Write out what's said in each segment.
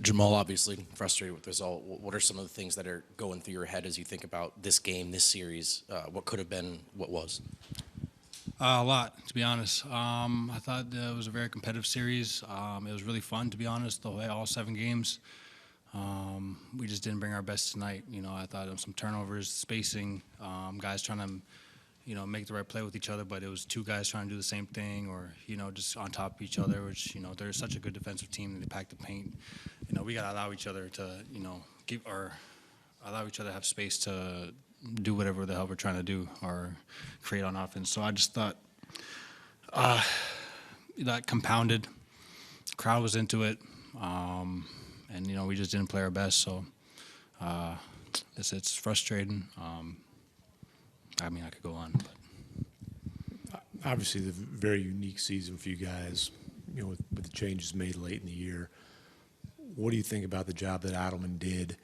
Jamal, obviously frustrated with the result. What are some of the things that are going through your head as you think about this game, this series, what could have been, what was? A lot, to be honest. I thought it was a very competitive series. It was really fun, to be honest, the way all 7 games. We just didn't bring our best tonight. I thought of some turnovers, spacing, guys trying to, make the right play with each other, but it was 2 guys trying to do the same thing or, just on top of each other, which, they're such a good defensive team and they pack the paint. We got to allow each other to, allow each other to have space to do whatever the hell we're trying to do or create on offense. So I just thought that compounded. The crowd was into it. And, we just didn't play our best. So it's frustrating. I could go on. But. Obviously, the very unique season for you guys, with the changes made late in the year. What do you think about the job that Adelman did,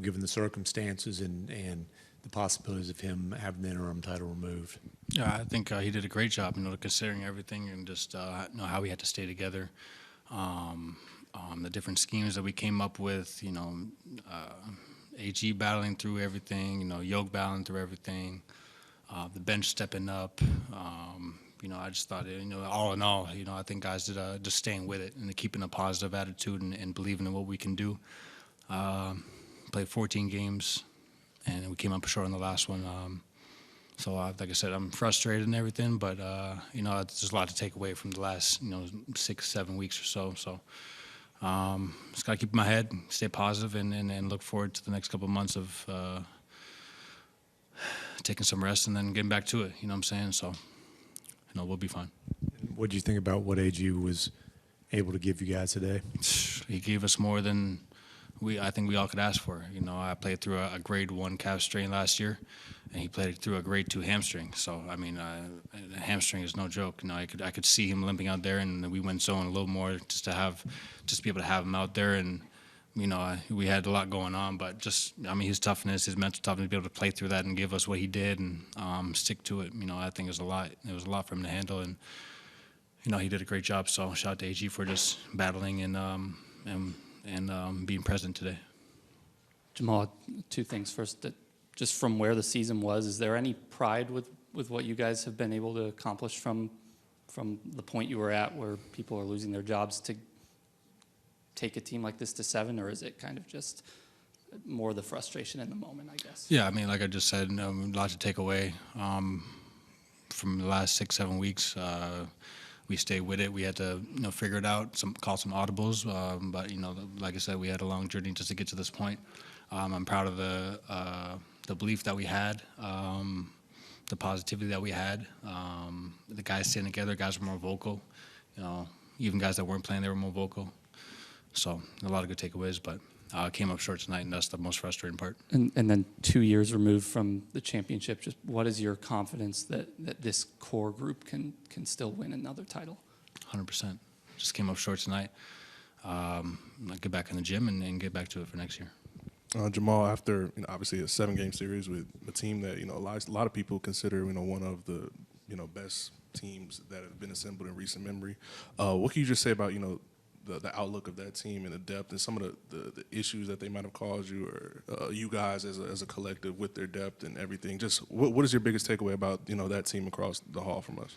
given the circumstances and the possibilities of him having the interim title removed? Yeah, I think he did a great job, considering everything and just how we had to stay together. The different schemes that we came up with, AG battling through everything, Yoke battling through everything, the bench stepping up. I just thought, all in all, I think guys did just staying with it and keeping a positive attitude and believing in what we can do. Played 14 games, and we came up short on the last one. So, like I said, I'm frustrated and everything, but, there's a lot to take away from the last, 6-7 weeks or so. So, just got to keep my head, stay positive, and look forward to the next couple of months of taking some rest and then getting back to it. You know what I'm saying? So, we'll be fine. What do you think about what AG was able to give you guys today? He gave us more than I think we all could ask for. I played through a grade 1 calf strain last year, and he played through a grade 2 hamstring. So, a hamstring is no joke. I could see him limping out there, and we went zone a little more just to be able to have him out there. And, we had a lot going on, but his toughness, his mental toughness, to be able to play through that and give us what he did and stick to it, I think it was a lot. It was a lot for him to handle, and, he did a great job. So, shout out to AG for just battling and being present today. Jamal, 2 things. First, that just from where the season was, is there any pride with what you guys have been able to accomplish from the point you were at where people are losing their jobs to take a team like this to 7, or is it kind of just more the frustration in the moment, I guess? Yeah, like I just said, a lot to take away from the last 6-7 weeks. We stayed with it. We had to, figure it out, call some audibles. But, like I said, we had a long journey just to get to this point. I'm proud of the belief that we had, the positivity that we had. The guys staying together, guys were more vocal. Even guys that weren't playing, they were more vocal. So a lot of good takeaways, but came up short tonight, and that's the most frustrating part. And then 2 years removed from the championship, just what is your confidence that this core group can still win another title? 100%. Just came up short tonight. I'll get back in the gym and get back to it for next year. Jamal, after obviously a 7-game series with a team that a lot of people consider one of the best teams that have been assembled in recent memory, what can you just say about the outlook of that team and the depth and some of the issues that they might have caused you or you guys as a collective with their depth and everything? Just what is your biggest takeaway about that team across the hall from us?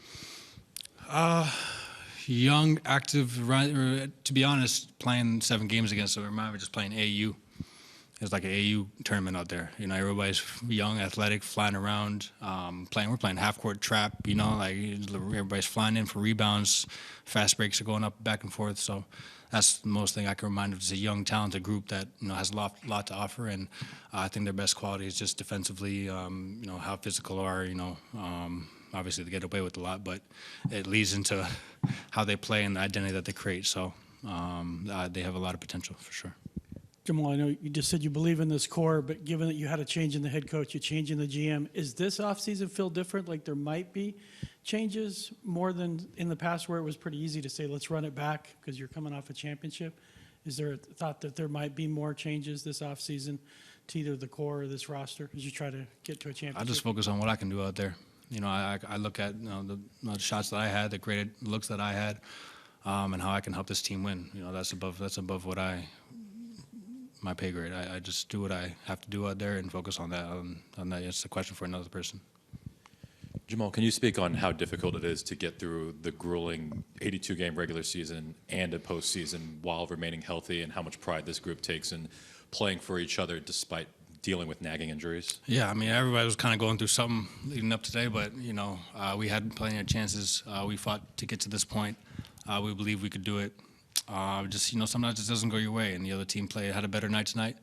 Young, active. To be honest, playing 7 games against them, I remember just playing AU. It was like an AU tournament out there. Everybody's young, athletic, flying around, We're playing half-court trap. Everybody's flying in for rebounds. Fast breaks are going up, back and forth. So that's the most thing I can remind of. It's a young, talented group that has a lot to offer, and I think their best quality is just defensively. How physical are. Obviously they get away with a lot, but it leads into how they play and the identity that they create. So they have a lot of potential for sure. Jamal, I know you just said you believe in this core, but given that you had a change in the head coach, you're changing the GM, is this offseason feel different? Like there might be changes more than in the past where it was pretty easy to say, let's run it back because you're coming off a championship? Is there a thought that there might be more changes this offseason to either the core or this roster as you try to get to a championship? I just focus on what I can do out there. I look at the shots that I had, the great looks that I had. and how I can help this team win. You know, that's above what my pay grade. I just do what I have to do out there and focus on that. On that, it's a question for another person. Jamal, can you speak on how difficult it is to get through the grueling 82-game regular season and a postseason while remaining healthy, and how much pride this group takes in playing for each other despite dealing with nagging injuries? Yeah, I mean, everybody was kind of going through something leading up today, but, you know, we had plenty of chances. We fought to get to this point. We believe we could do it. Just, you know, sometimes it doesn't go your way, and the other team had a better night tonight.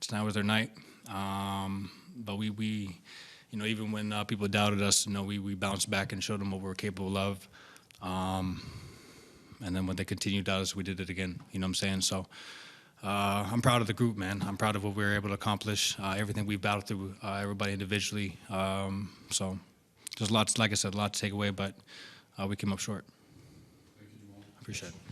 Tonight was their night. But we you know, even when people doubted us, you know, we bounced back and showed them what we were capable of. And then when they continued to doubt us, we did it again. You know what I'm saying? So I'm proud of the group, man. I'm proud of what we were able to accomplish, everything we've battled through, everybody individually. So there's lots, like I said, a lot to take away, but we came up short. Thank you, Jamal. Appreciate it.